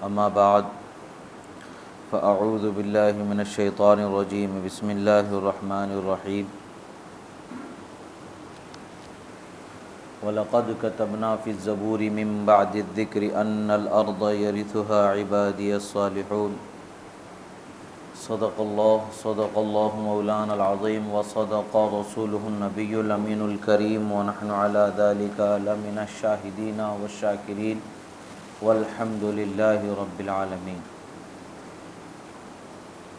اما بعد فاعوذ باللہ من الشیطان الرجیم بسم اللہ الرحمن الرحیم وَلَقَدْ كَتَبْنَا فِي الزَّبُورِ مِن بَعْدِ الذِّكْرِ أَنَّ الْأَرْضَ يَرِثُهَا عِبَادِيَ الصَّالِحُونَ صدق اللہ مولانا العظیم وصدق رسولہ النبی الامین الکریم ونحن علی ذلک لمن الشاہدین والشاکرین والحمد للہ رب العالمین۔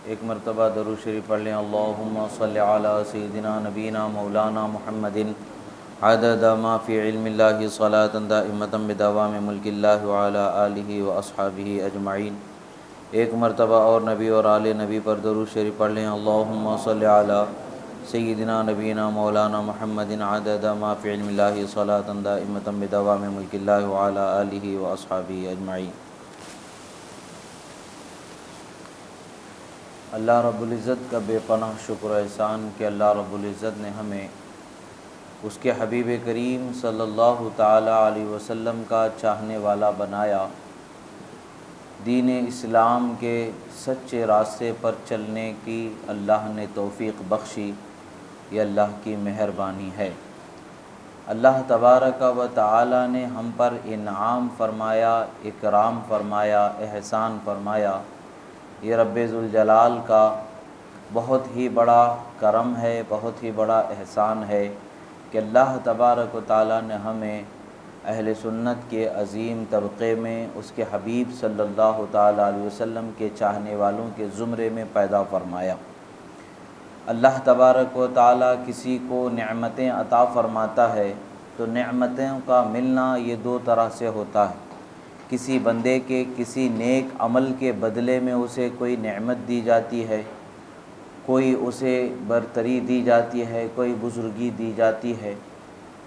ایک مرتبہ درود شریف پڑھ لیں۔ اللہم صلی علی سیدنا نبینا مولانا محمد عدد ما فی علم اللہ صلاۃ دائمۃ بدوام ملک اللہ وعلی آلہ واصحابہ اجمعین۔ ایک مرتبہ اور نبی اور آل نبی پر درود شریف پڑھ لیں۔ اللہم صلی علی سیدنا نبینا مولانا محمد عدد ما فی علم اللہ صلاۃ دائمۃ بدوام ملک اللہ وعلی آلہ واصحابہ اجمعین۔ اللہ رب العزت کا بے پناہ شکر و احسان کہ اللہ رب العزت نے ہمیں اس کے حبیب کریم صلی اللہ تعالی علیہ وسلم کا چاہنے والا بنایا، دین اسلام کے سچے راستے پر چلنے کی اللہ نے توفیق بخشی، یہ اللہ کی مہربانی ہے۔ اللہ تبارک و تعالی نے ہم پر انعام فرمایا، اکرام فرمایا، احسان فرمایا، یہ رب ذوالجلال کا بہت ہی بڑا کرم ہے، بہت ہی بڑا احسان ہے کہ اللہ تبارک و تعالی نے ہمیں اہل سنت کے عظیم طبقے میں اس کے حبیب صلی اللہ تعالی علیہ وسلم کے چاہنے والوں کے زمرے میں پیدا فرمایا۔ اللہ تبارک و تعالی کسی کو نعمتیں عطا فرماتا ہے تو نعمتوں کا ملنا یہ دو طرح سے ہوتا ہے۔ کسی بندے کے کسی نیک عمل کے بدلے میں اسے کوئی نعمت دی جاتی ہے، کوئی اسے برتری دی جاتی ہے، کوئی بزرگی دی جاتی ہے،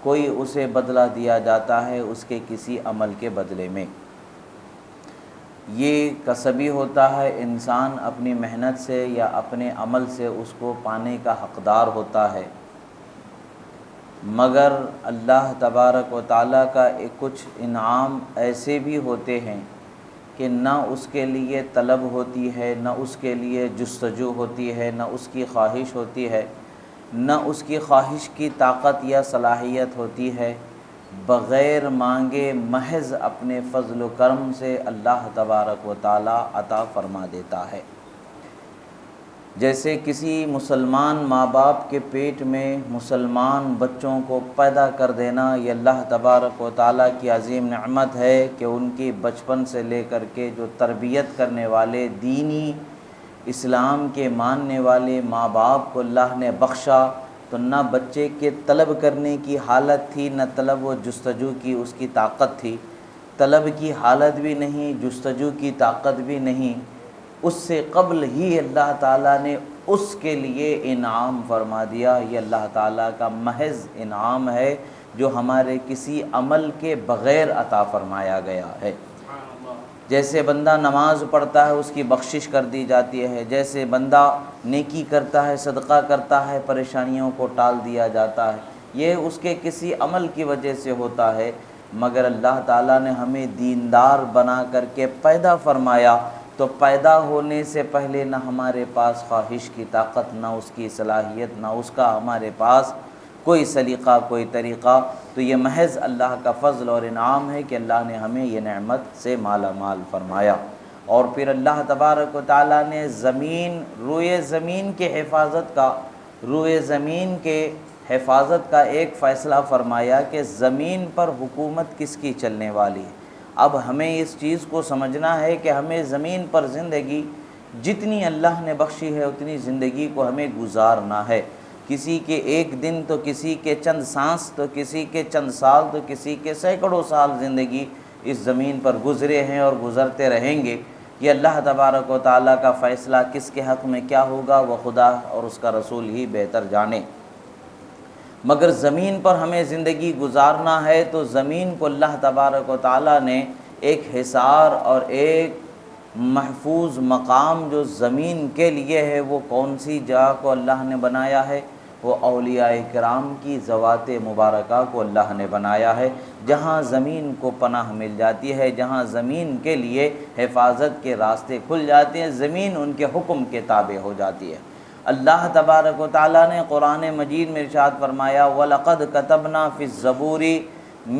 کوئی اسے بدلہ دیا جاتا ہے اس کے کسی عمل کے بدلے میں۔ یہ کسبی ہوتا ہے، انسان اپنی محنت سے یا اپنے عمل سے اس کو پانے کا حقدار ہوتا ہے، مگر اللہ تبارک و تعالیٰ کا کچھ انعام ایسے بھی ہوتے ہیں کہ نہ اس کے لیے طلب ہوتی ہے، نہ اس کے لیے جستجو ہوتی ہے، نہ اس کی خواہش ہوتی ہے، نہ اس کی خواہش کی طاقت یا صلاحیت ہوتی ہے، بغیر مانگے محض اپنے فضل و کرم سے اللہ تبارک و تعالی عطا فرما دیتا ہے۔ جیسے کسی مسلمان ماں باپ کے پیٹ میں مسلمان بچوں کو پیدا کر دینا، یہ اللہ تبارک و تعالیٰ کی عظیم نعمت ہے کہ ان کی بچپن سے لے کر کے جو تربیت کرنے والے دینی اسلام کے ماننے والے ماں باپ کو اللہ نے بخشا، تو نہ بچے کے طلب کرنے کی حالت تھی، نہ طلب و جستجو کی اس کی طاقت تھی، طلب کی حالت بھی نہیں، جستجو کی طاقت بھی نہیں، اس سے قبل ہی اللہ تعالیٰ نے اس کے لیے انعام فرما دیا۔ یہ اللہ تعالیٰ کا محض انعام ہے جو ہمارے کسی عمل کے بغیر عطا فرمایا گیا ہے۔ جیسے بندہ نماز پڑھتا ہے اس کی بخشش کر دی جاتی ہے، جیسے بندہ نیکی کرتا ہے، صدقہ کرتا ہے، پریشانیوں کو ٹال دیا جاتا ہے، یہ اس کے کسی عمل کی وجہ سے ہوتا ہے، مگر اللہ تعالیٰ نے ہمیں دیندار بنا کر کے پیدا فرمایا، تو پیدا ہونے سے پہلے نہ ہمارے پاس خواہش کی طاقت، نہ اس کی صلاحیت، نہ اس کا ہمارے پاس کوئی سلیقہ، کوئی طریقہ، تو یہ محض اللہ کا فضل اور انعام ہے کہ اللہ نے ہمیں یہ نعمت سے مالا مال فرمایا۔ اور پھر اللہ تبارک و تعالیٰ نے روئے زمین کے حفاظت کا ایک فیصلہ فرمایا کہ زمین پر حکومت کس کی چلنے والی ہے۔ اب ہمیں اس چیز کو سمجھنا ہے کہ ہمیں زمین پر زندگی جتنی اللہ نے بخشی ہے اتنی زندگی کو ہمیں گزارنا ہے۔ کسی کے ایک دن تو کسی کے چند سانس تو کسی کے چند سال تو کسی کے سینکڑوں سال زندگی اس زمین پر گزرے ہیں اور گزرتے رہیں گے۔ یہ اللہ تبارک و تعالیٰ کا فیصلہ کس کے حق میں کیا ہوگا وہ خدا اور اس کا رسول ہی بہتر جانے، مگر زمین پر ہمیں زندگی گزارنا ہے تو زمین کو اللہ تبارک و تعالیٰ نے ایک حصار اور ایک محفوظ مقام جو زمین کے لیے ہے، وہ کون سی جگہ کو اللہ نے بنایا ہے؟ وہ اولیاء کرام کی ذوات مبارکہ کو اللہ نے بنایا ہے۔ جہاں زمین کو پناہ مل جاتی ہے، جہاں زمین کے لیے حفاظت کے راستے کھل جاتے ہیں، زمین ان کے حکم کے تابع ہو جاتی ہے۔ اللہ تبارک و تعالیٰ نے قرآن مجید میں ارشاد فرمایا وَلَقَدْ كَتَبْنَا فِي الزَّبُورِ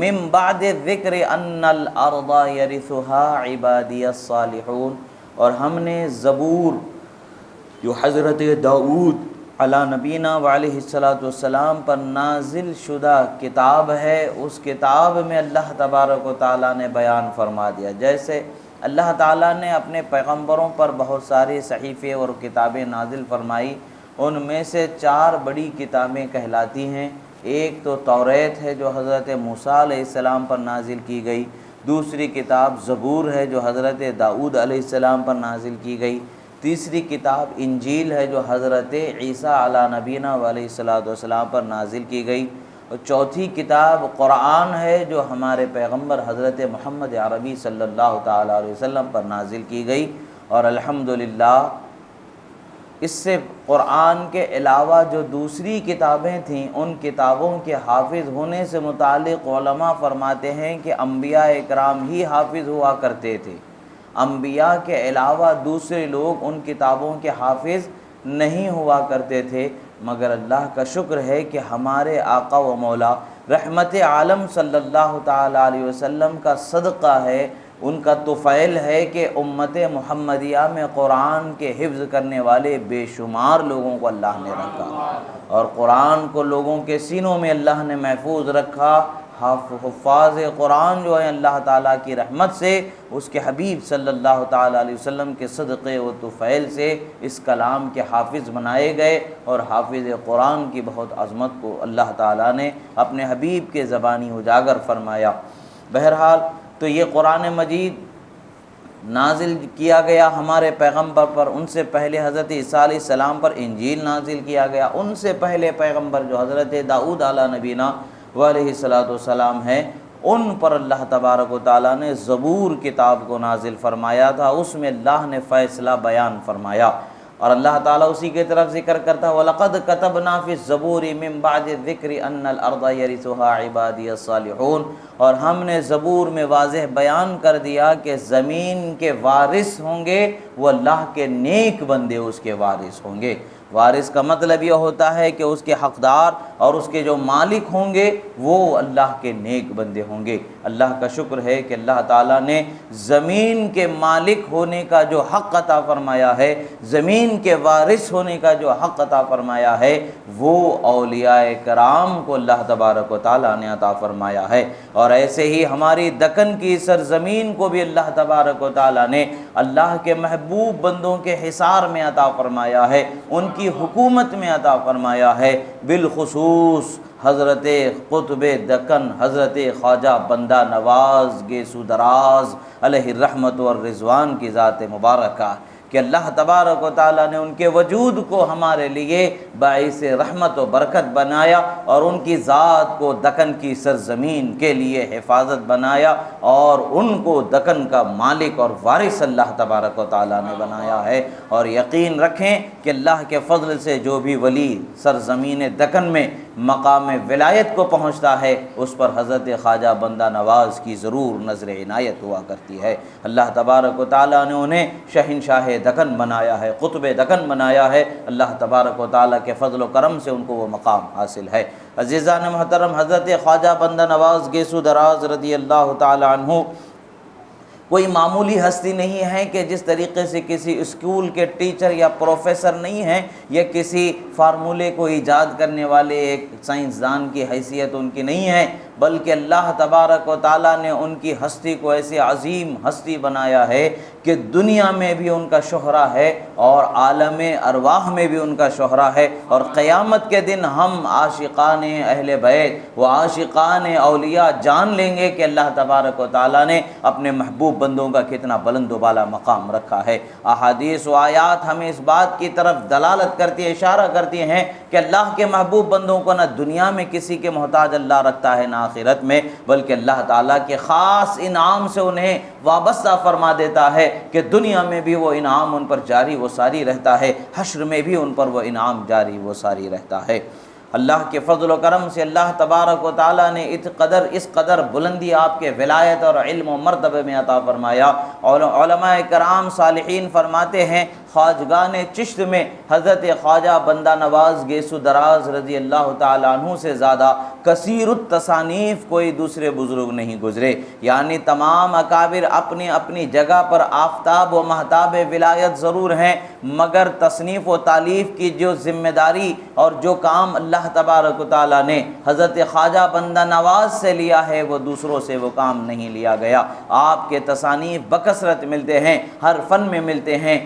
مِن بَعْدِ الذِّكْرِ أَنَّ الْأَرْضَ يَرِثُهَا عِبَادِيَ الصَّالِحُونَ، اور ہم نے زبور جو حضرت داؤد علی نبینا وعلیہ السلام پر نازل شدہ کتاب ہے، اس کتاب میں اللہ تبارک و تعالیٰ نے بیان فرما دیا۔ جیسے اللہ تعالیٰ نے اپنے پیغمبروں پر بہت سارے صحیفے اور کتابیں نازل فرمائی، ان میں سے 4 بڑی کتابیں کہلاتی ہیں۔ ایک تو توریت ہے جو حضرت موسیٰ علیہ السلام پر نازل کی گئی، دوسری کتاب زبور ہے جو حضرت داؤد علیہ السلام پر نازل کی گئی، تیسری کتاب انجیل ہے جو حضرت عیسیٰ علی نبینا علیہ السلام پر نازل کی گئی، اور چوتھی کتاب قرآن ہے جو ہمارے پیغمبر حضرت محمد عربی صلی اللہ تعالیٰ علیہ وسلم پر نازل کی گئی۔ اور الحمدللہ اس سے قرآن کے علاوہ جو دوسری کتابیں تھیں، ان کتابوں کے حافظ ہونے سے متعلق علماء فرماتے ہیں کہ انبیاء اکرام ہی حافظ ہوا کرتے تھے، انبیاء کے علاوہ دوسرے لوگ ان کتابوں کے حافظ نہیں ہوا کرتے تھے۔ مگر اللہ کا شکر ہے کہ ہمارے آقا و مولا رحمت عالم صلی اللہ تعالیٰ علیہ وسلم کا صدقہ ہے، ان کا طفیل ہے کہ امت محمدیہ میں قرآن کے حفظ کرنے والے بے شمار لوگوں کو اللہ نے رکھا، اور قرآن کو لوگوں کے سینوں میں اللہ نے محفوظ رکھا۔ حفاظ قرآن جو ہیں اللہ تعالیٰ کی رحمت سے، اس کے حبیب صلی اللہ تعالیٰ علیہ وسلم کے صدقے و طفیل سے اس کلام کے حافظ بنائے گئے، اور حافظ قرآن کی بہت عظمت کو اللہ تعالیٰ نے اپنے حبیب کے زبانی اجاگر فرمایا۔ بہرحال تو یہ قرآن مجید نازل کیا گیا ہمارے پیغمبر پر، ان سے پہلے حضرت عیسیٰ علیہ السلام پر انجیل نازل کیا گیا، ان سے پہلے پیغمبر جو حضرت داؤد علی نبینا وعلیہ السلام ہیں، ان پر اللہ تبارک و تعالیٰ نے زبور کتاب کو نازل فرمایا تھا، اس میں اللہ نے فیصلہ بیان فرمایا، اور اللہ تعالیٰ اسی کی طرف ذکر کرتا ہے وَلَقَدْ كَتَبْنَا فِي الزَّبُورِ مِن بَعْدِ الذِّكْرِ أَنَّ الْأَرْضَ يَرِثُهَا عِبَادِيَ الصَّالِحُونَ، اور ہم نے زبور میں واضح بیان کر دیا کہ زمین کے وارث ہوں گے وہ اللہ کے نیک بندے، اس کے وارث ہوں گے۔ وارث کا مطلب یہ ہوتا ہے کہ اس کے حقدار اور اس کے جو مالک ہوں گے وہ اللہ کے نیک بندے ہوں گے۔ اللہ کا شکر ہے کہ اللہ تعالیٰ نے زمین کے مالک ہونے کا جو حق عطا فرمایا ہے، زمین کے وارث ہونے کا جو حق عطا فرمایا ہے، وہ اولیاء کرام کو اللہ تبارک و تعالیٰ نے عطا فرمایا ہے۔ اور ایسے ہی ہماری دکن کی سرزمین کو بھی اللہ تبارک و تعالیٰ نے اللہ کے محبوب بندوں کے حصار میں عطا فرمایا ہے، ان کی حکومت میں عطا فرمایا ہے، بالخصوص حضرت قطب دکن حضرت خواجہ بندہ نواز گیسو دراز علیہ الرحمت والرضوان کی ذات مبارکہ، کہ اللہ تبارک و تعالیٰ نے ان کے وجود کو ہمارے لیے باعث رحمت و برکت بنایا، اور ان کی ذات کو دکن کی سرزمین کے لیے حفاظت بنایا، اور ان کو دکن کا مالک اور وارث اللہ تبارک و تعالیٰ نے بنایا ہے۔ اور یقین رکھیں کہ اللہ کے فضل سے جو بھی ولی سرزمین دکن میں مقام ولایت کو پہنچتا ہے، اس پر حضرت خواجہ بندہ نواز کی ضرور نظر عنایت ہوا کرتی ہے۔ اللہ تبارک و تعالیٰ نے انہیں شہنشاہ دکن بنایا ہے، قطب دکن بنایا ہے، اللہ تبارک و تعالیٰ کے فضل و کرم سے ان کو وہ مقام حاصل ہے۔ عزیزان محترم، حضرت خواجہ بندہ نواز گیسو دراز رضی اللہ تعالیٰ عنہ کوئی معمولی ہستی نہیں ہے کہ جس طریقے سے کسی اسکول کے ٹیچر یا پروفیسر نہیں ہیں، یا کسی فارمولے کو ایجاد کرنے والے ایک سائنسدان کی حیثیت ان کی نہیں ہے، بلکہ اللہ تبارک و تعالیٰ نے ان کی ہستی کو ایسے عظیم ہستی بنایا ہے کہ دنیا میں بھی ان کا شہرہ ہے اور عالم ارواح میں بھی ان کا شہرہ ہے، اور قیامت کے دن ہم عاشقان اہل بیت و عاشقان اولیاء جان لیں گے کہ اللہ تبارک و تعالیٰ نے اپنے محبوب بندوں کا کتنا بلند و بالا مقام رکھا ہے۔ احادیث و آیات ہمیں اس بات کی طرف دلالت کرتی ہے، اشارہ کرتی ہیں کہ اللہ کے محبوب بندوں کو نہ دنیا میں کسی کے محتاج اللہ رکھتا ہے نہ آخرت میں، بلکہ اللہ تعالیٰ کے خاص انعام سے انہیں وابستہ فرما دیتا ہے کہ دنیا میں بھی وہ انعام ان پر جاری و ساری رہتا ہے، حشر میں بھی ان پر وہ انعام جاری و ساری رہتا ہے۔ اللہ کے فضل و کرم سے اللہ تبارک و تعالیٰ نے اس قدر بلندی آپ کے ولایت اور علم و مرتبے میں عطا فرمایا۔ اور علماء کرام صالحین فرماتے ہیں خواجگان چشت میں حضرت خواجہ بندہ نواز گیسو دراز رضی اللہ تعالیٰ عنہ سے زیادہ کثیر التصانیف کوئی دوسرے بزرگ نہیں گزرے، یعنی تمام اکابر اپنی اپنی جگہ پر آفتاب و مہتاب ولایت ضرور ہیں، مگر تصنیف و تالیف کی جو ذمہ داری اور جو کام اللہ تبارک و تعالیٰ نے حضرت خواجہ بندہ نواز سے لیا ہے وہ دوسروں سے وہ کام نہیں لیا گیا۔ آپ کے تصانیف بکثرت ملتے ہیں، ہر فن میں ملتے ہیں،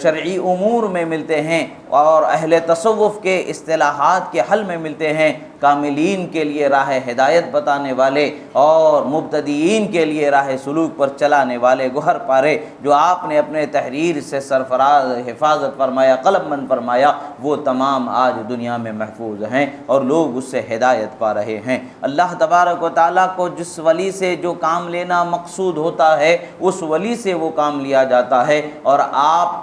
شرعی امور میں ملتے ہیں اور اہل تصوف کے اصطلاحات کے حل میں ملتے ہیں، کاملین کے لیے راہ ہدایت بتانے والے اور مبتدئین کے لیے راہ سلوک پر چلانے والے گوہر پارے جو آپ نے اپنے تحریر سے سرفراز حفاظت فرمایا، قلم بند فرمایا، وہ تمام آج دنیا میں محفوظ ہیں اور لوگ اس سے ہدایت پا رہے ہیں۔ اللہ تبارک و تعالیٰ کو جس ولی سے جو کام لینا مقصود ہوتا ہے اس ولی سے وہ کام لیا جاتا ہے، اور آپ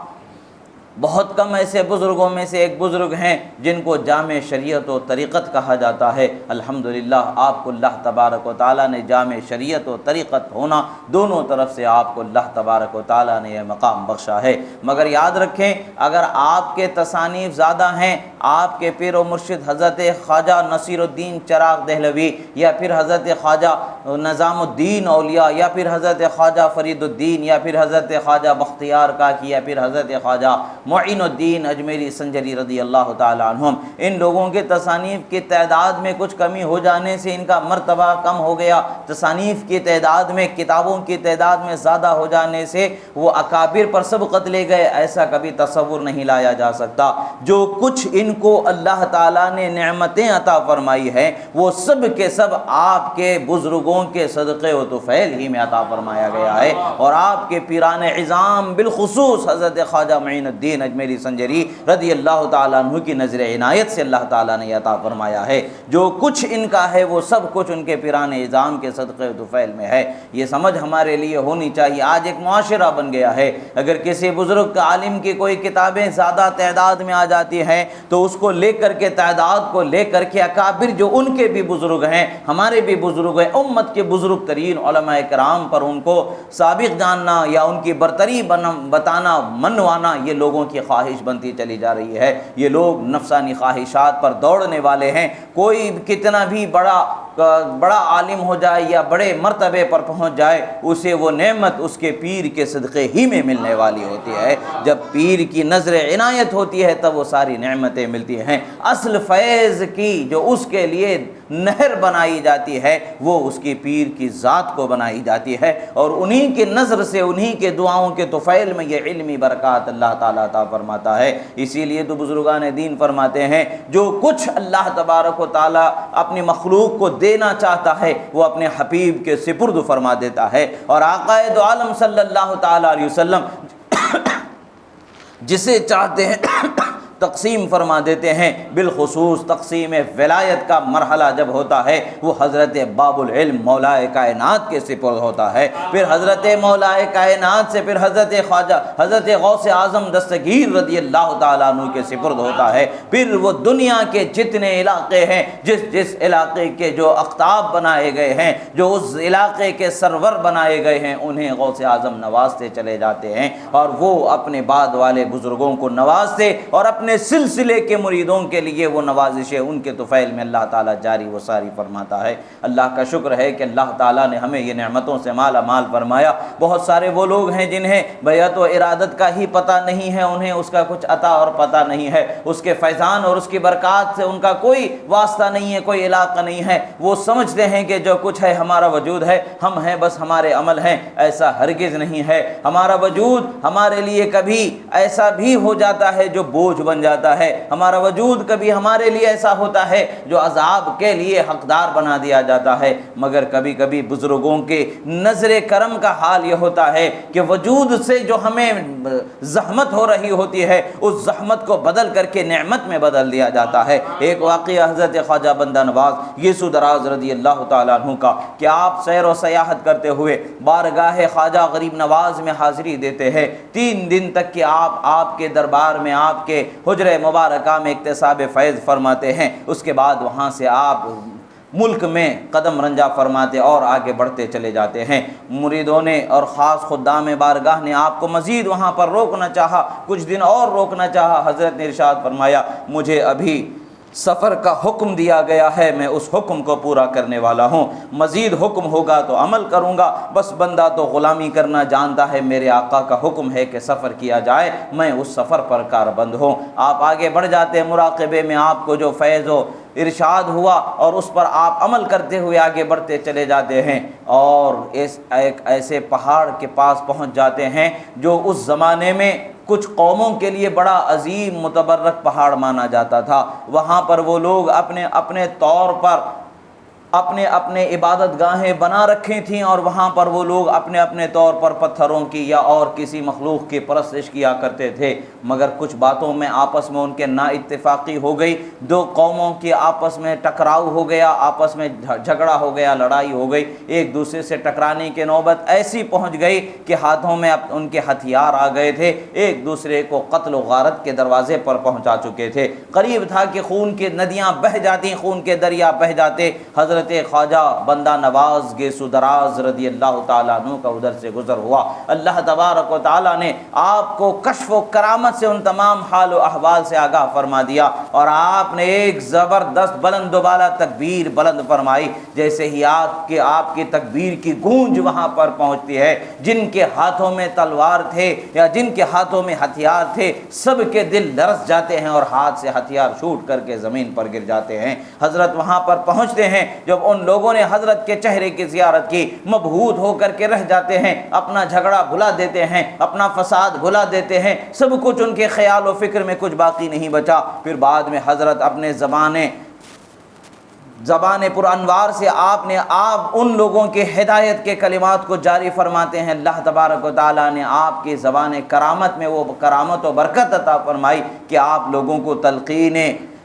بہت کم ایسے بزرگوں میں سے ایک بزرگ ہیں جن کو جامع شریعت و طریقت کہا جاتا ہے۔ الحمدللہ آپ کو اللہ تبارک و تعالیٰ نے جامع شریعت و طریقت ہونا دونوں طرف سے آپ کو اللہ تبارک و تعالیٰ نے یہ مقام بخشا ہے۔ مگر یاد رکھیں اگر آپ کے تصانیف زیادہ ہیں، آپ کے پیر و مرشد حضرت خواجہ نصیر الدین چراغ دہلوی یا پھر حضرت خواجہ نظام الدین اولیاء یا پھر حضرت خواجہ فرید الدین یا پھر حضرت خواجہ بختیار کاکی یا پھر حضرت خواجہ معین الدین اجمیری سنجری رضی اللہ تعالیٰ عنہم، ان لوگوں کے تصانیف کی تعداد میں کچھ کمی ہو جانے سے ان کا مرتبہ کم ہو گیا، تصانیف کی تعداد میں کتابوں کی تعداد میں زیادہ ہو جانے سے وہ اکابر پر سبقت لے گئے، ایسا کبھی تصور نہیں لایا جا سکتا۔ جو کچھ ان کو اللہ تعالیٰ نے نعمتیں عطا فرمائی ہیں وہ سب کے سب آپ کے بزرگوں کے صدقے و طفیل ہی میں عطا فرمایا گیا ہے، اور آپ کے پیران عظام بالخصوص حضرت خواجہ معین الدین اجمیری سنجری رضی اللہ تعالیٰ عنہ کی نظر عنایت سے اللہ تعالیٰ نے عطا فرمایا ہے۔ جو کچھ ان کا ہے وہ سب کچھ ان کے پیران عظام کے صدقے و طفیل میں ہے۔ یہ سمجھ ہمارے لیے ہونی چاہیے۔ آج ایک معاشرہ بن گیا ہے، اگر کسی بزرگ عالم کی کوئی کتابیں زیادہ تعداد میں آ جاتی ہیں تو اس کو لے کر کے تعداد کو لے کر کے اکابر جو ان کے بھی بزرگ ہیں، ہمارے بھی بزرگ ہیں، امت کے بزرگ ترین علماء کرام پر ان کو سابق جاننا یا ان کی برتری بتانا منوانا یہ لوگوں کی خواہش بنتی چلی جا رہی ہے۔ یہ لوگ نفسانی خواہشات پر دوڑنے والے ہیں۔ کوئی کتنا بھی بڑا عالم ہو جائے یا بڑے مرتبے پر پہنچ جائے، اسے وہ نعمت اس کے پیر کے صدقے ہی میں ملنے والی ہوتی ہے۔ جب پیر کی نظر عنایت ہوتی ہے تب وہ ساری نعمتیں ملتی ہیں۔ اصل فیض کی جو اس کے لیے نہر بنائی جاتی ہے وہ اس کی پیر کی ذات کو بنائی جاتی ہے، اور انہی کی نظر سے انہی کے دعاؤں کے طفیل میں یہ علمی برکات اللہ تعالیٰ عطا فرماتا ہے۔ اسی لیے تو بزرگان دین فرماتے ہیں جو کچھ اللہ تبارک و تعالیٰ اپنی مخلوق کو دینا چاہتا ہے وہ اپنے حبیب کے سپرد فرما دیتا ہے، اور آقا دو عالم صلی اللہ تعالیٰ علیہ وسلم جسے چاہتے ہیں تقسیم فرما دیتے ہیں۔ بالخصوص تقسیم ولایت کا مرحلہ جب ہوتا ہے وہ حضرت باب العلم مولائے کائنات کے سپرد ہوتا ہے، پھر حضرت مولائے کائنات سے پھر حضرت غوث اعظم دستگیر رضی اللہ تعالیٰ عنہ کے سپرد ہوتا ہے، پھر وہ دنیا کے جتنے علاقے ہیں جس علاقے کے جو اقطاب بنائے گئے ہیں، جو اس علاقے کے سرور بنائے گئے ہیں، انہیں غوث اعظم نوازتے چلے جاتے ہیں، اور وہ اپنے بعد والے بزرگوں کو نوازتے اور اپنے سلسلے کے مریدوں کے لیے وہ نوازشیں ان کے طفیل میں اللہ تعالیٰ جاری و ساری فرماتا ہے۔ اللہ کا شکر ہے کہ اللہ تعالیٰ نے ہمیں یہ نعمتوں سے مالا مال فرمایا۔ بہت سارے وہ لوگ ہیں جنہیں بیعت و ارادت کا ہی پتہ نہیں ہے، انہیں اس کا کچھ عطا اور پتہ نہیں ہے، اس کے فیضان اور اس کی برکات سے ان کا کوئی واسطہ نہیں ہے، کوئی علاقہ نہیں ہے۔ وہ سمجھتے ہیں کہ جو کچھ ہے ہمارا وجود ہے، ہم ہیں بس ہمارے عمل ہیں۔ ایسا ہرگز نہیں ہے۔ ہمارا وجود ہمارے لیے کبھی ایسا بھی ہو جاتا ہے جو بوجھ بن جاتا ہے، ہمارا وجود کبھی ہمارے لیے ایسا ہوتا ہے جو عذاب کے لیے حقدار بنا دیا جاتا ہے، مگر کبھی کبھی بزرگوں کے نظر کرم کا حال یہ ہوتا ہے کہ وجود سے جو ہمیں زحمت ہو رہی ہوتی ہے اس زحمت کو بدل کر کے نعمت میں بدل دیا جاتا ہے۔ ایک واقعہ حضرت خواجہ بندہ نواز گیسو دراز رضی اللہ تعالیٰ عنہ کا کہ آپ سیر و سیاحت کرتے ہوئے بارگاہ خواجہ غریب نواز میں حاضری دیتے ہیں۔ 3 دن تک کہ آپ کے دربار میں آپ کے حجرہ مبارکہ میں اکتساب فیض فرماتے ہیں، اس کے بعد وہاں سے آپ ملک میں قدم رنجا فرماتے اور آگے بڑھتے چلے جاتے ہیں۔ مریدوں نے اور خاص خدام بارگاہ نے آپ کو مزید وہاں پر روکنا چاہا، کچھ دن اور روکنا چاہا۔ حضرت نے ارشاد فرمایا مجھے ابھی سفر کا حکم دیا گیا ہے، میں اس حکم کو پورا کرنے والا ہوں، مزید حکم ہوگا تو عمل کروں گا، بس بندہ تو غلامی کرنا جانتا ہے، میرے آقا کا حکم ہے کہ سفر کیا جائے، میں اس سفر پر کاربند ہوں۔ آپ آگے بڑھ جاتے ہیں، مراقبے میں آپ کو جو فیض و ارشاد ہوا اور اس پر آپ عمل کرتے ہوئے آگے بڑھتے چلے جاتے ہیں، اور ایک ایسے پہاڑ کے پاس پہنچ جاتے ہیں جو اس زمانے میں کچھ قوموں کے لیے بڑا عظیم متبرک پہاڑ مانا جاتا تھا۔ وہاں پر وہ لوگ اپنے اپنے طور پر اپنے عبادت گاہیں بنا رکھی تھیں، اور وہاں پر وہ لوگ اپنے اپنے طور پر پتھروں کی یا اور کسی مخلوق کی پرستش کیا کرتے تھے، مگر کچھ باتوں میں آپس میں ان کے نا اتفاقی ہو گئی، دو قوموں کی آپس میں ٹکراؤ ہو گیا، آپس میں جھگڑا ہو گیا، لڑائی ہو گئی، ایک دوسرے سے ٹکرانے کی نوبت ایسی پہنچ گئی کہ ہاتھوں میں ان کے ہتھیار آ گئے تھے، ایک دوسرے کو قتل و غارت کے دروازے پر پہنچا چکے تھے، قریب تھا کہ خون کی ندیاں بہہ جاتی، خون کے دریا بہہ جاتے۔ حضرت خواجہ بندہ نواز گیسو دراز رضی اللہ تعالیٰ عنہ کا ادھر سے گزر ہوا۔ اللہ تبارک و تعالیٰ نے آپ کو کشف و کرامت سے ان تمام حال و احوال سے آگاہ فرما دیا، اور آپ نے ایک زبردست بلند و بالا تکبیر بلند فرمائی، جیسے ہی آپ کی تکبیر کی گونج وہاں پر پہنچتی ہے، جن کے ہاتھوں میں تلوار تھے یا جن کے ہاتھوں میں ہتھیار تھے، سب کے دل لرز جاتے ہیں اور ہاتھ سے ہتھیار چھوٹ کر کے زمین پر گر جاتے ہیں۔ حضرت وہاں پر پہنچتے ہیں، جب ان لوگوں نے حضرت کے چہرے کی زیارت کی، مبہوت ہو کر کے رہ جاتے ہیں، اپنا جھگڑا بھلا دیتے ہیں، اپنا فساد بھلا دیتے ہیں، سب کچھ ان کے خیال و فکر میں کچھ باقی نہیں بچا۔ پھر بعد میں حضرت اپنے زبان پر انوار سے آپ ان لوگوں کے ہدایت کے کلمات کو جاری فرماتے ہیں۔ اللہ تبارک و تعالیٰ نے آپ کی زبان کرامت میں وہ کرامت و برکت عطا فرمائی کہ آپ لوگوں کو تلقین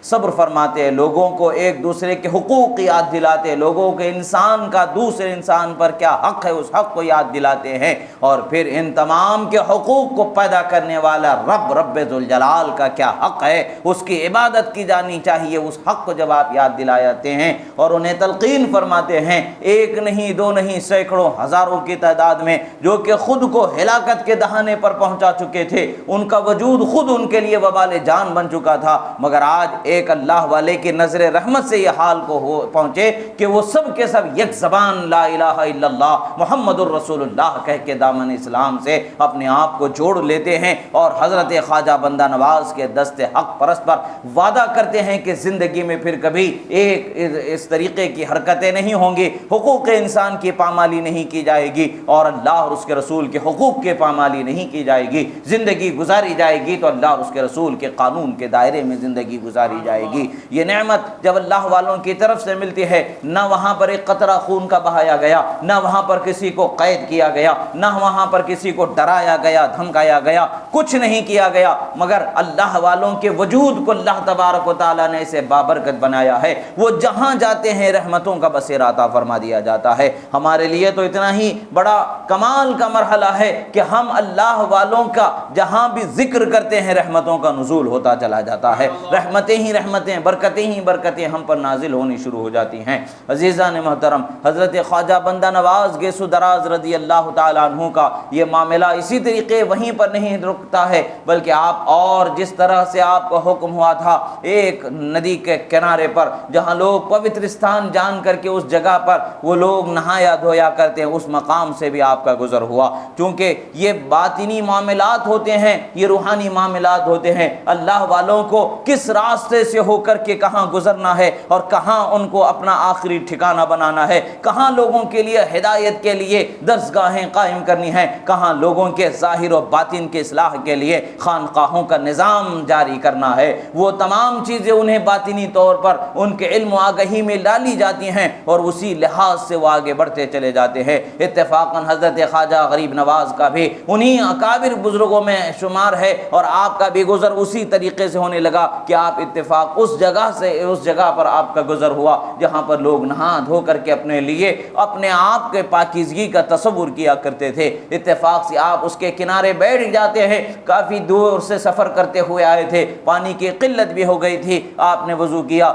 صبر فرماتے ہیں، لوگوں کو ایک دوسرے کے حقوق کی یاد دلاتے ہیں، لوگوں کے انسان کا دوسرے انسان پر کیا حق ہے اس حق کو یاد دلاتے ہیں، اور پھر ان تمام کے حقوق کو پیدا کرنے والا رب ذوالجلال کا کیا حق ہے، اس کی عبادت کی جانی چاہیے، اس حق کو جب آپ یاد دلاتے ہیں اور انہیں تلقین فرماتے ہیں، ایک نہیں دو نہیں سینکڑوں ہزاروں کی تعداد میں جو کہ خود کو ہلاکت کے دہانے پر پہنچا چکے تھے، ان کا وجود خود ان کے لیے وبال جان بن چکا تھا، مگر آج ایک اللہ والے کی نظر رحمت سے یہ حال کو پہنچے کہ وہ سب کے سب یک زبان لا الہ الا اللہ محمد الرسول اللہ کہہ کے دامن اسلام سے اپنے آپ کو جوڑ لیتے ہیں، اور حضرت خواجہ بندہ نواز کے دست حق پرست پر وعدہ کرتے ہیں کہ زندگی میں پھر کبھی ایک اس طریقے کی حرکتیں نہیں ہوں گی، حقوق انسان کی پامالی نہیں کی جائے گی، اور اللہ اور اس کے رسول کے حقوق کی پامالی نہیں کی جائے گی، زندگی گزاری جائے گی تو اللہ اور اس کے رسول کے قانون کے دائرے میں زندگی گزاری جائے گی۔ یہ نعمت جب اللہ والوں کی طرف سے ملتی ہے، نہ وہاں پر ایک قطرہ خون کا بہایا گیا، نہ وہاں پر کسی کو قید کیا گیا، نہ وہاں پر کسی کو ڈرایا گیا دھمکایا گیا، کچھ نہیں کیا گیا، مگر اللہ والوں کے وجود کو اللہ تبارک و تعالیٰ نے اسے بابرکت بنایا ہے، وہ جہاں جاتے ہیں رحمتوں کا بسیرا عطا فرما دیا جاتا ہے۔ ہمارے لیے تو اتنا ہی بڑا کمال کا مرحلہ ہے کہ ہم اللہ والوں کا جہاں بھی ذکر کرتے ہیں رحمتوں کا نزول ہوتا چلا جاتا ہے، رحمتیں ہی رحمتیں، برکتیں ہی برکتیں ہم پر نازل ہونی شروع ہو جاتی ہیں۔ عزیزان محترم، حضرت خواجہ بندہ نواز گیسو دراز رضی اللہ تعالیٰ عنہ کا یہ معاملہ اسی طریقے وہیں پر نہیں رکتا ہے، بلکہ آپ اور جس طرح سے آپ کو حکم ہوا تھا ایک ندی کے کنارے پر جہاں لوگ پوتر استھان جان کر کے اس جگہ پر وہ لوگ نہایا دھویا کرتے ہیں، اس مقام سے بھی آپ کا گزر ہوا، چونکہ یہ باطنی معاملات ہوتے ہیں، یہ روحانی معاملات ہوتے ہیں، اللہ والوں کو کس راستے سے ہو کر کے کہاں گزرنا ہے اور کہاں ان کو اپنا آخری ٹھکانہ بنانا ہے، کہاں لوگوں کے لیے ہدایت کے لیے درسگاہیں قائم کرنی ہیں، کہاں لوگوں کے ظاہر و باطن کے اصلاح کے لیے خانقاہوں کا نظام جاری کرنا ہے، وہ تمام چیزیں انہیں باطنی طور پر ان کے علم و آگہی میں ڈالی جاتی ہیں اور اسی لحاظ سے وہ آگے بڑھتے چلے جاتے ہیں۔ اتفاقاً حضرت خواجہ غریب نواز کا بھی انہی اکابر بزرگوں میں شمار ہے، اور آپ کا بھی گزر اسی طریقے سے ہونے لگا کہ آپ اتفاق اتفاق اس جگہ پر آپ کا گزر ہوا جہاں پر لوگ نہا دھو کر کے اپنے لیے اپنے آپ کے پاکیزگی کا تصور کیا کرتے تھے۔ اتفاق سے آپ اس کے کنارے بیٹھ جاتے ہیں، کافی دور سے سفر کرتے ہوئے آئے تھے، پانی کی قلت بھی ہو گئی تھی، آپ نے وضو کیا،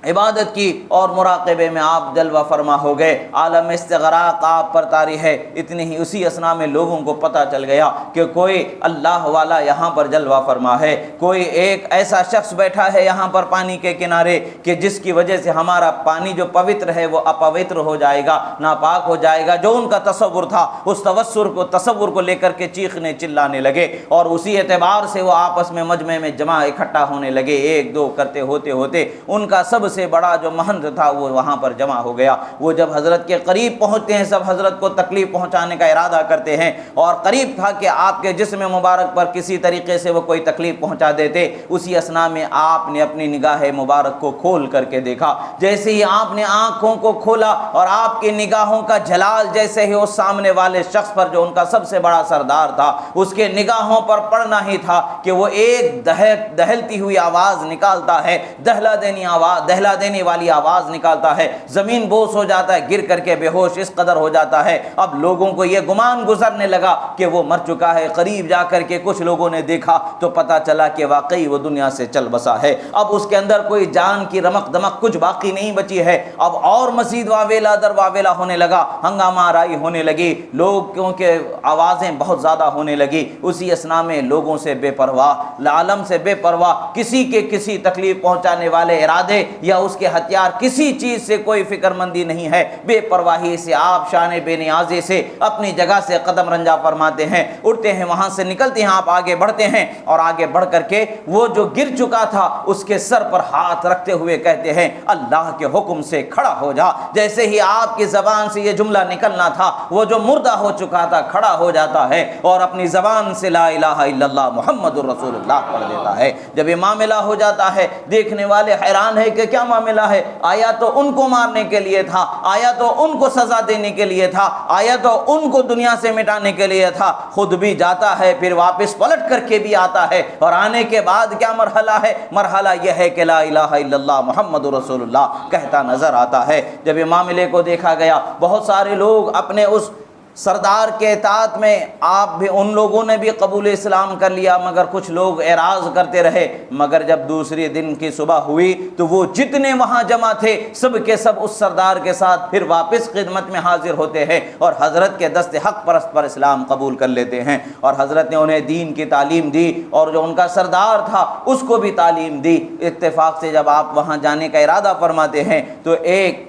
عبادت کی اور مراقبے میں آپ جلوہ فرما ہو گئے، عالم استغراق آپ پر طاری ہے۔ اتنی ہی اسی اثنا میں لوگوں کو پتہ چل گیا کہ کوئی اللہ والا یہاں پر جلوہ فرما ہے، کوئی ایک ایسا شخص بیٹھا ہے یہاں پر پانی کے کنارے کہ جس کی وجہ سے ہمارا پانی جو پوتر ہے وہ اپوتر ہو جائے گا، ناپاک ہو جائے گا۔ جو ان کا تصور تھا اس تصور کو لے کر کے چیخنے چلانے لگے، اور اسی اعتبار سے وہ آپس میں مجمع میں جمع اکٹھا ہونے لگے، ایک دو کرتے ہوتے ہوتے ان کا سب سے بڑا جو مہنت تھا وہ وہاں پر جمع ہو گیا۔ وہ جب حضرت کے قریب پہنچتے ہیں، سب حضرت کو تکلیف پہنچانے کا ارادہ کرتے ہیں، اور قریب تھا کہ آپ کے جسم مبارک پر کسی طریقے سے وہ کوئی تکلیف پہنچا دیتے۔ اسی اثنا میں آپ نے اپنی نگاہ مبارک کو کھول کر کے دیکھا۔ جیسے ہی آپ نے آنکھوں کو کھولا اور آپ کی نگاہوں کا جلال جیسے ہی اس سامنے والے شخص پر جو ان کا سب سے بڑا سردار تھا اس کے نگاہوں پر پڑنا ہی تھا کہ وہ ایک دہلتی ہوئی آواز نکالتا ہے، دہلا دینے والی آواز نکالتا ہے، زمین بوس ہو جاتا ہے، گر کر کے بے ہوش اس قدر ہو جاتا ہے۔ اب لوگوں کو یہ گمان گزرنے لگا کہ وہ مر چکا ہے۔ قریب جا کر کے کچھ لوگوں نے دیکھا تو پتہ چلا کہ واقعی وہ دنیا سے چل بسا ہے۔ اب اس کے اندر کوئی جان کی رمق دمق کچھ باقی نہیں بچی ہے۔ اب اور مزید واویلا در واویلا ہونے لگا، ہنگامہ آرائی ہونے لگی، لوگ کیونکہ آوازیں بہت زیادہ ہونے لگی۔ اسی اثنا میں لوگوں سے بے پرواہ، عالم سے بے پرواہ، کسی کے کسی تکلیف پہنچانے والے ارادے یا اس کے ہتھیار، کسی چیز سے کوئی فکر مندی نہیں ہے۔ بے پرواہی سے آپ شان بے نیازی سے اپنی جگہ سے قدم رنجا فرماتے ہیں، اٹھتے ہیں، وہاں سے نکلتے ہیں، آپ آگے بڑھتے ہیں، اور آگے بڑھ کر کے وہ جو گر چکا تھا اس کے سر پر ہاتھ رکھتے ہوئے کہتے ہیں اللہ کے حکم سے کھڑا ہو جا۔ جیسے ہی آپ کی زبان سے یہ جملہ نکلنا تھا وہ جو مردہ ہو چکا تھا کھڑا ہو جاتا ہے اور اپنی زبان سے لا الہ الا اللہ محمد الرسول اللہ پڑھ دیتا ہے۔ جب یہ معاملہ ہو جاتا ہے دیکھنے والے حیران ہے کہ کیا معاملہ ہے، آیا تو ان کو مارنے کے لیے تھا، آیا تو ان کو سزا دینے کے لیے تھا، آیا تو ان کو دنیا سے مٹانے کے لیے تھا۔ خود بھی جاتا ہے، پھر واپس پلٹ کر کے بھی آتا ہے، اور آنے کے بعد کیا مرحلہ ہے؟ مرحلہ یہ ہے کہ لا الہ الا اللہ محمد رسول اللہ کہتا نظر آتا ہے۔ جب یہ معاملے کو دیکھا گیا، بہت سارے لوگ اپنے اس سردار کے اطاعت میں، آپ بھی ان لوگوں نے بھی قبول اسلام کر لیا، مگر کچھ لوگ اعراض کرتے رہے۔ مگر جب دوسری دن کی صبح ہوئی تو وہ جتنے وہاں جمع تھے سب کے سب اس سردار کے ساتھ پھر واپس خدمت میں حاضر ہوتے ہیں اور حضرت کے دست حق پرست پر اسلام قبول کر لیتے ہیں، اور حضرت نے انہیں دین کی تعلیم دی، اور جو ان کا سردار تھا اس کو بھی تعلیم دی۔ اتفاق سے جب آپ وہاں جانے کا ارادہ فرماتے ہیں تو ایک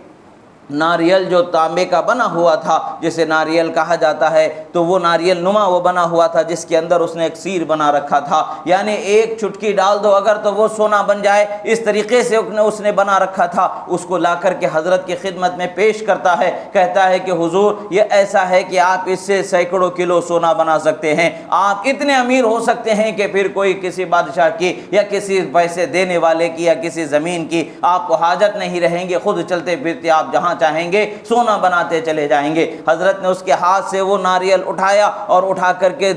ناریل جو تانبے کا بنا ہوا تھا، جسے ناریل کہا جاتا ہے، تو وہ ناریل نما وہ بنا ہوا تھا جس کے اندر اس نے ایک سیر بنا رکھا تھا، یعنی ایک چٹکی ڈال دو اگر تو وہ سونا بن جائے، اس طریقے سے اس نے بنا رکھا تھا۔ اس کو لا کر کے حضرت کی خدمت میں پیش کرتا ہے، کہتا ہے کہ حضور یہ ایسا ہے کہ آپ اس سے سینکڑوں کلو سونا بنا سکتے ہیں، آپ اتنے امیر ہو سکتے ہیں کہ پھر کوئی کسی بادشاہ کی یا کسی پیسے دینے والے کی یا کسی زمین کی آپ کو حاجت نہیں رہیں گے، خود چلتے پھرتے آپ جہاں چاہیں گے سونا بناتے چلے جائیں گے۔ حضرت نے اس کے ہاتھ سے وہ ناریل اٹھایا اور اٹھا کر کے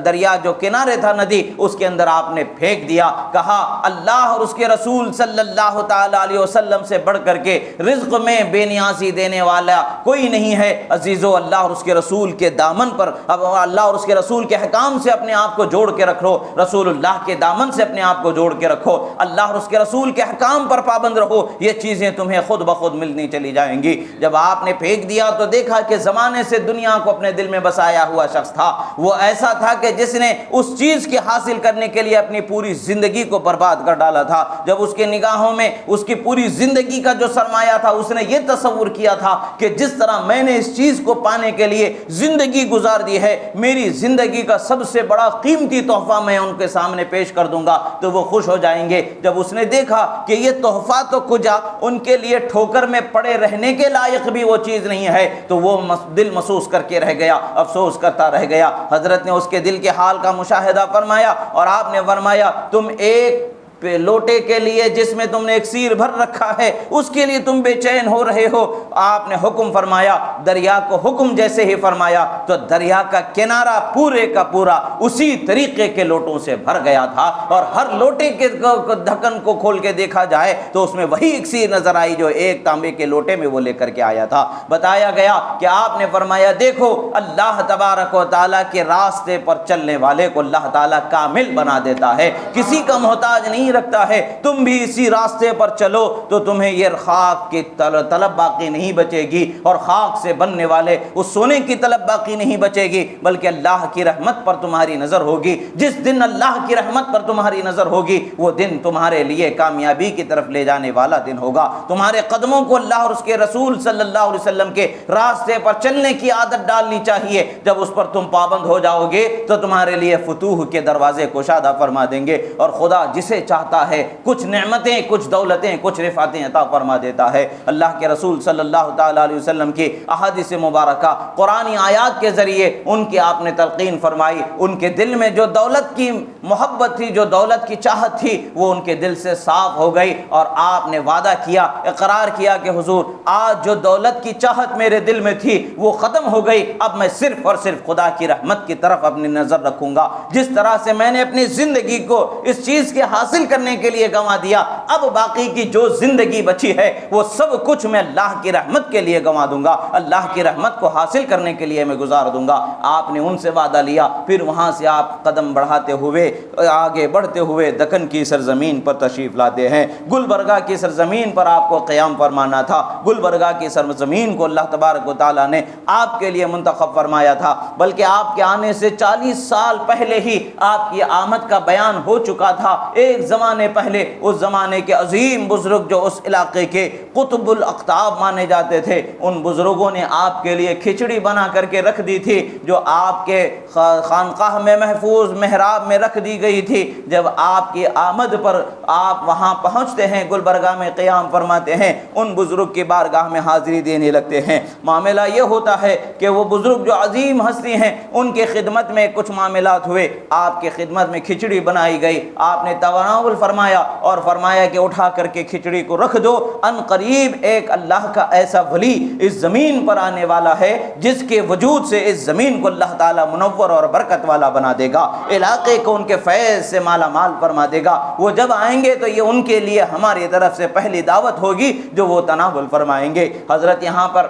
دریا جو کنارے تھا ندی اس کے اندر آپ نے پھینک دیا، کہا اللہ اور اس کے رسول صلی اللہ تعالی علیہ وسلم سے بڑھ کر کے رزق میں بے نیازی دینے والا کوئی نہیں ہے۔ عزیزو، اللہ اور اس کے رسول کے دامن پر، اب اللہ اور اس کے رسول کے حکام سے اپنے آپ کو جوڑ کے رکھو، رسول اللہ کے دامن سے اپنے آپ کو جوڑ کے رکھو، اللہ اور اس کے رسول کے حکام پر پابند رہو، یہ چیزیں تمہیں خود بخود ملنی چلی جائیں گی۔ جب آپ نے پھینک دیا تو دیکھا کہ زمانے سے دنیا کو اپنے دل میں بسایا ہوا شخص تھا، وہ ایسا تھا کہ جس نے اس چیز کے حاصل کرنے کے لیے اپنی پوری زندگی کو برباد کر ڈالا تھا۔ جب اس کے نگاہوں میں اس کی پوری زندگی کا جو سرمایہ تھا اس نے یہ تصور کیا تھا کہ جس طرح میں نے اس چیز کو پانے کے لیے زندگی گزار دی ہے، میری زندگی کا سب سے بڑا قیمتی تحفہ میں ان کے سامنے پیش کر دوں گا تو وہ خوش ہو جائیں گے۔ جب اس نے دیکھا کہ یہ تحفہ تو کجا ان کے لیے ٹھوکر میں پڑے رہنے کے لائق بھی وہ چیز نہیں ہے، تو وہ دل محسوس کر کے رہ گیا، افسوس کرتا رہ گیا۔ حضرت نے اس کے دل کے حال کا مشاہدہ فرمایا اور آپ نے فرمایا تم ایک لوٹے کے لیے جس میں تم نے اکسیر بھر رکھا ہے اس کے لیے تم بے چین ہو رہے ہو۔ آپ نے حکم فرمایا، دریا کو حکم جیسے ہی فرمایا تو دریا کا کنارہ پورے کا پورا اسی طریقے کے لوٹوں سے بھر گیا تھا، اور ہر لوٹے کے ڈھکن کو کھول کے دیکھا جائے تو اس میں وہی اکسیر نظر آئی جو ایک تانبے کے لوٹے میں وہ لے کر کے آیا تھا۔ بتایا گیا کہ آپ نے فرمایا دیکھو اللہ تبارک و تعالیٰ کے راستے پر چلنے والے کو اللہ تعالیٰ کامل بنا دیتا ہے، کسی کا محتاج نہیں رکھتا ہے۔ تم بھی اسی راستے پر چلو تو تمہیں یہ خاک کی طلب باقی نہیں بچے گی، اور خاک سے بننے والے اس سونے کی طلب باقی نہیں بچے گی، بلکہ اللہ کی رحمت پر تمہاری نظر ہوگی۔ جس دن اللہ کی رحمت پر تمہاری نظر ہوگی وہ دن تمہارے لیے کامیابی کی طرف لے جانے والا دن ہوگا۔ تمہارے قدموں کو اللہ اور اس کے رسول صلی اللہ علیہ وسلم کے راستے پر چلنے کی عادت ڈالنی چاہیے۔ جب اس پر تم پابند ہو جاؤ گے تو تمہارے لیے فتوح کے دروازے کشادہ فرما دیں گے، اور خدا جسے چاہتا ہے کچھ نعمتیں، کچھ دولتیں، کچھ رفعتیں عطا فرما دیتا ہے۔ اللہ کے رسول صلی اللہ تعالیٰ علیہ وسلم کی احادیث مبارکہ قرآنی آیات کے ذریعے ان کی آپ نے تلقین فرمائی۔ ان کے دل میں جو دولت کی محبت تھی، جو دولت کی چاہت تھی، وہ ان کے دل سے صاف ہو گئی، اور آپ نے وعدہ کیا، اقرار کیا کہ حضور آج جو دولت کی چاہت میرے دل میں تھی وہ ختم ہو گئی، اب میں صرف اور صرف خدا کی رحمت کی طرف اپنی نظر رکھوں گا۔ جس طرح سے میں نے اپنی زندگی کو اس چیز کے حاصل کرنے کے لیے گنوا دیا، اب باقی کی جو زندگی بچی ہے وہ سب کچھ میں اللہ کی رحمت کے لیے گنوا دوں گا، اللہ کی رحمت کو حاصل کرنے کے لیے میں گزار دوں گا۔ آپ نے ان سے وعدہ لیا، پھر وہاں سے آپ قدم بڑھاتے ہوئے آگے بڑھتے ہوئے دکن کی سرزمین پر تشریف لاتے ہیں۔ گلبرگہ کی سرزمین پر آپ کو قیام فرمانا تھا۔ گلبرگہ کی سرزمین کو اللہ تبارک و تعالیٰ نے آپ کے لیے منتخب فرمایا تھا، بلکہ آپ کے آنے سے 40 سال پہلے ہی آپ کی آمد کا بیان ہو چکا تھا۔ ایک زمانے پہلے اس زمانے کے عظیم بزرگ جو اس علاقے کے قطب الاقطاب مانے جاتے تھے، ان بزرگوں نے آپ کے لیے کھچڑی بنا کر کے رکھ دی تھی، جو آپ کے خانقاہ میں محفوظ محراب میں رکھ دی گئی تھی۔ جب آپ کی آمد پر آپ وہاں پہنچتے ہیں، گلبرگہ میں قیام فرماتے ہیں، ان بزرگ کی بارگاہ میں حاضری دینے لگتے ہیں۔ معاملہ یہ ہوتا ہے کہ وہ بزرگ جو عظیم ہستی ہیں ان کے خدمت میں کچھ معاملات ہوئے، آپ کے خدمت میں کھچڑی بنائی گئی، آپ نے تناول فرمایا اور فرمایا کہ اٹھا کر کے کھچڑی کو رکھ دو، ان قریب ایک اللہ کا ایسا ولی اس زمین پر آنے والا ہے جس کے وجود سے اس زمین کو اللہ تعالیٰ منور اور برکت والا بنا دے گا، علاقے کو ان کے فیض سے مالا مال فرما دے گا۔ وہ جب آئیں گے تو یہ ان کے لیے ہماری طرف سے پہلی دعوت ہوگی جو وہ تناول فرمائیں گے۔ حضرت یہاں پر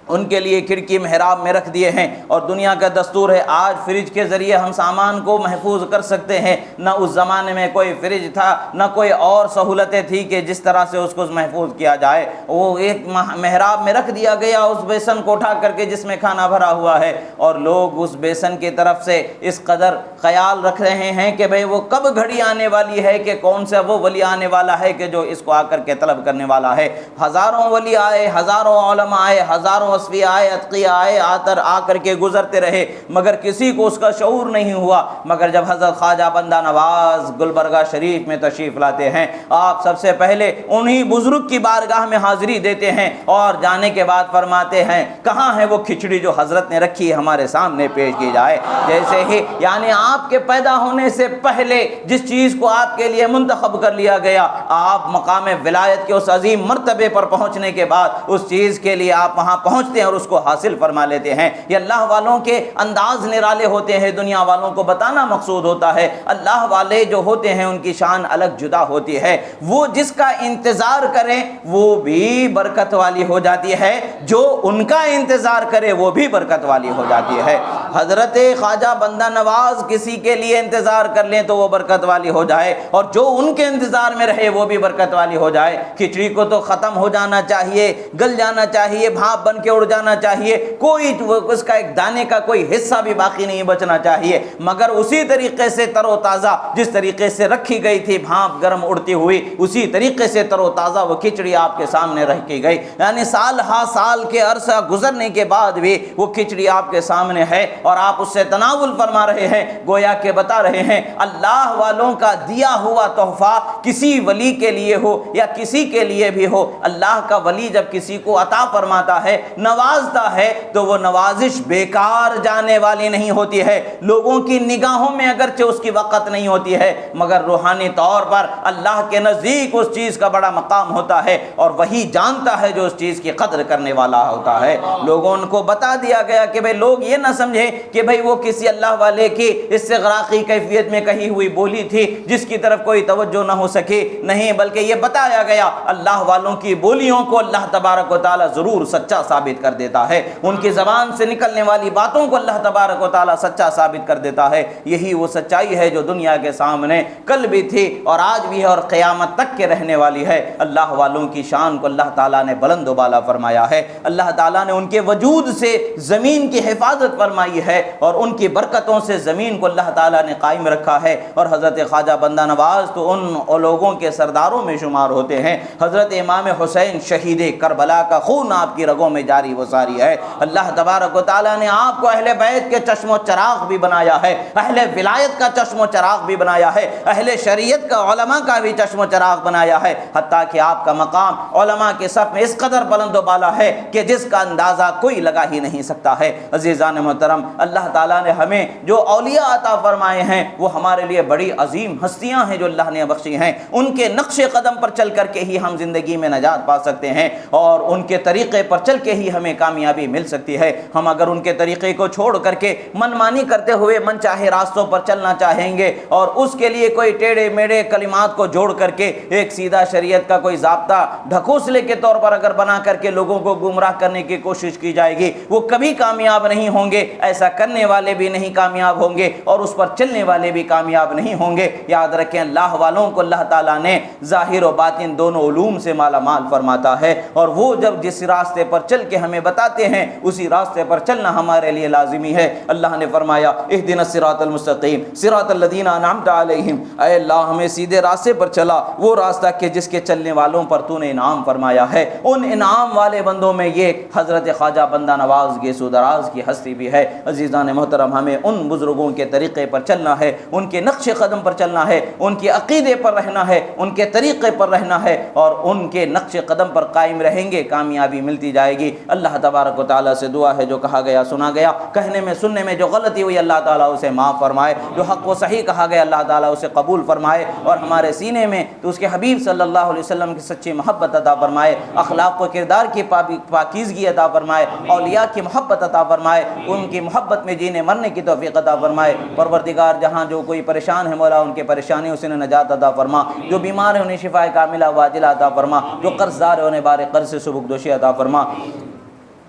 ان کے لیے کھڑکی محراب میں رکھ دیے ہیں، اور دنیا کا دستور ہے آج فریج کے ذریعے ہم سامان کو محفوظ کر سکتے ہیں، نہ اس زمانے میں کوئی فریج تھا، نہ کوئی اور سہولتیں تھی کہ جس طرح سے اس کو محفوظ کیا جائے۔ وہ ایک محراب میں رکھ دیا گیا اس بیسن کو اٹھا کر کے جس میں کھانا بھرا ہوا ہے، اور لوگ اس بیسن کی طرف سے اس قدر خیال رکھ رہے ہیں کہ بھئی وہ کب گھڑی آنے والی ہے کہ کون سا وہ ولی آنے والا ہے کہ جو اس کو آ کر کے طلب کرنے والا ہے۔ ہزاروں ولی آئے، ہزاروں علماء آئے، ہزاروں وصفی آئے، اتقیاء آئے، آ کر کے گزرتے رہے، مگر کسی کو اس کا شعور نہیں ہوا۔ مگر جب حضرت خواجہ بندہ نواز گلبرگہ شریف میں تشریف لاتے ہیں، آپ سب سے پہلے انہی بزرگ کی بارگاہ میں حاضری دیتے ہیں، اور جانے کے بعد فرماتے ہیں کہاں ہے وہ کھچڑی جو حضرت نے رکھی ہے، ہمارے سامنے پیش کی جائے۔ جیسے ہی یعنی آپ کے پیدا ہونے سے پہلے جس چیز کو آپ کے لیے منتخب کر لیا گیا، آپ مقام ولایت کے اس عظیم مرتبے پر پہنچنے کے بعد اس چیز کے لیے آپ وہاں پہنچتے ہیں اور اس کو حاصل فرما لیتے ہیں۔ یہ اللہ والوں کے انداز نرالے ہوتے ہیں، دنیا والوں کو بتانا مقصود ہوتا ہے۔ اللہ والے جو ہوتے ہیں ان کی شان الگ جدا ہوتی ہے، وہ جس کا انتظار کریں وہ بھی برکت والی ہو جاتی ہے، جو ان کا انتظار کرے وہ بھی برکت والی ہو جاتی ہے۔ حضرت خواجہ بندہ نواز کسی کے لیے انتظار کر لیں تو وہ برکت والی ہو جائے، اور جو ان کے انتظار میں رہے وہ بھی برکت والی ہو جائے۔ کھچڑی کو تو ختم ہو جانا چاہیے، گل جانا چاہیے، بھاپ بن کے اڑ جانا چاہیے، کوئی اس کا ایک دانے کا کوئی حصہ بھی باقی نہیں بچنا چاہیے، مگر اسی طریقے سے تر و تازہ جس طریقے سے رکھی گئی تھی بھاپ گرم اڑتی ہوئی، اسی طریقے سے تر و تازہ وہ کھچڑی آپ کے سامنے رکھی گئی۔ یعنی سال ہا سال کے عرصہ گزرنے کے بعد بھی وہ کھچڑی آپ کے سامنے ہے اور آپ اس سے تناول فرما رہے ہیں، گویا کہ بتا رہے ہیں اللہ والوں کا دیا ہوا تحفہ کسی ولی کے لیے ہو یا کسی کے لیے بھی ہو، اللہ کا ولی جب کسی کو عطا فرماتا ہے نوازتا ہے تو وہ نوازش بیکار جانے والی نہیں ہوتی ہے، لوگوں کی نگاہوں میں اگرچہ اس کی وقت نہیں ہوتی ہے مگر روحانی طور پر اللہ کے نزدیک اس چیز کا بڑا مقام ہوتا ہے، اور وہی جانتا ہے جو اس چیز کی قدر کرنے والا ہوتا ہے۔ لوگوں کو بتا دیا گیا کہ بھئی لوگ یہ نہ سمجھیں کہ بھئی وہ کسی اللہ والے کی استغراقی کیفیت میں کہی ہوئی بولی تھی جس کی طرف کوئی توجہ نہ ہو سکے، نہیں، بلکہ یہ بتایا گیا اللہ والوں کی بولیوں کو اللہ تبارک و تعالی ضرور سچا ثابت کر دیتا ہے، ان کی زبان سے نکلنے والی باتوں کو اللہ تبارک و تعالی سچا ثابت کر دیتا ہے۔ یہی وہ سچائی ہے جو دنیا کے سامنے کل بھی تھی اور آج بھی ہے اور قیامت تک کے رہنے والی ہے۔ اللہ والوں کی شان کو اللہ تعالیٰ نے بلند و بالا فرمایا ہے، اللہ تعالیٰ نے ان کے وجود سے زمین کی حفاظت فرمائی ہے اور ان کی برکتوں سے زمین کو اللہ تعالیٰ نے قائم رکھا ہے، اور حضرت خواجہ بندہ نواز تو ان لوگوں کے سرداروں میں شمار ہوتے ہیں۔ حضرت امام حسین شہید کربلا کا خون آپ کی رگوں میں جاری و ساری ہے۔ اللہ تبارک و تعالیٰ نے آپ کو اہل بیت کے چشم و چراغ بھی بنایا ہے، اہل ولایت کا چشم و چراغ بھی بنایا ہے، اہل شریعت کا علماء کا بھی چشم و چراغ بنایا ہے، حتیٰ کہ آپ کا مقام علماء کے صف میں اس قدر بلند و بالا ہے کہ جس کا اندازہ کوئی لگا ہی نہیں سکتا ہے۔ عزیزان محترم، اللہ تعالیٰ نے ہمیں جو اولیاء عطا فرمائے ہیں وہ ہمارے لیے بڑی عظیم ہستیاں ہیں جو اللہ نے بخشی ہیں، ان کے نقش قدم پر چل کر کے ہی ہم زندگی میں نجات پا سکتے ہیں اور ان کے طریقے پر چل کے ہی ہمیں کامیابی مل سکتی ہے۔ ہم اگر ان کے طریقے کو چھوڑ کر کے من مانی کرتے ہوئے من چاہے راستوں پر چلنا چاہیں گے اور اس کے لیے کوئی ٹیڑھے میڑھے کلمات کو جوڑ کر کے ایک سیدھا شریعت کا کوئی ضابطہ ڈھکوسلے کے طور پر اگر بنا کر کے لوگوں کو گمراہ کرنے کی کوشش کی جائے گی، وہ کبھی کامیاب نہیں ہوں گے، ایسا کرنے والے بھی نہیں کامیاب ہوں گے اور اس پر چلنے والے بھی کامیاب نہیں ہوں گے۔ یاد رکھیں، اللہ والوں کو اللہ تعالیٰ نے ظاہر و باطن دونوں علوم سے مالا مال فرماتا ہے، اور وہ جب جس راستے پر چل کے ہمیں بتاتے ہیں اسی راستے پر چلنا ہمارے لیے لازمی ہے۔ اللہ نے فرمایا اہدنا الصراط المستقیم صراط الذین انعمت علیہم، اے اللہ ہمیں سیدھے راستے پر چلا، وہ راستہ کہ جس کے چلنے والوں پر تو نے انعام فرمایا ہے۔ ان انعام والے بندوں میں یہ حضرت خواجہ بندہ نواز گیسو دراز کی ہستی بھی ہے۔ عزیزان محترم، ہمیں ان بزرگوں کے طریقے پر چلنا ہے، ان کے نقش قدم پر چلنا ہے، ان کے عقیدے پر رہنا ہے، ان کے طریقے پر رہنا ہے، اور ان کے نقش قدم پر قائم رہیں گے، کامیابی ملتی جائے گی۔ اللہ تبارک و تعالیٰ سے دعا ہے جو کہا گیا سنا گیا، کہنے میں سننے میں جو غلطی ہوئی اللہ تعالیٰ اسے معاف فرمائے، جو حق و صحیح کہا گیا اللہ تعالیٰ اسے قبول فرمائے، اور ہمارے سینے میں تو اس کے حبیب صلی اللہ علیہ وسلم کی سچی محبت عطا فرمائے، اخلاق و کردار کی پاکیزگی عطا فرمائے، اولیاء کی محبت عطا فرمائے، ان کی محبت میں جینے مرنے کی توفیق عطا فرمائے۔ پروردگار جہاں جو کوئی پریشان ہے مولا ان کے پریشانیوں سے نجات عطا فرما، جو بیمار ہیں انہیں شفا کاملہ واجلہ عطا فرما، جو قرض دار ہیں انہیں بار قرض سے سبکدوشی عطا فرما۔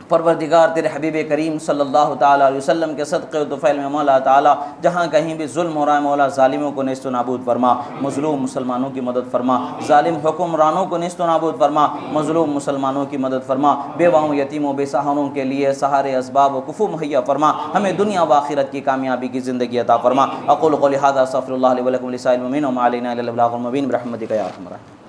پروردگار تیرے حبیب کریم صلی اللہ تعالیٰ علیہ وسلم کے صدقے و طفیل میں مولا تعالیٰ جہاں کہیں بھی ظلم ہو رہا ہے مولا ظالموں کو نیست و نابود فرما، مظلوم مسلمانوں کی مدد فرما، ظالم حکمرانوں کو نیست و نابود فرما، مظلوم مسلمانوں کی مدد فرما، بیواؤں یتیموں بے سہاروں کے لیے سہارے اسباب و کفو مہیا فرما، ہمیں دنیا و آخرت کی کامیابی کی زندگی عطا فرما۔ اقول قولی ھذا استغفر اللہ لی ولکم ولسائر المؤمنین وما علینا الا البلاغ المبین برحمتک یا ارحم الراحمین۔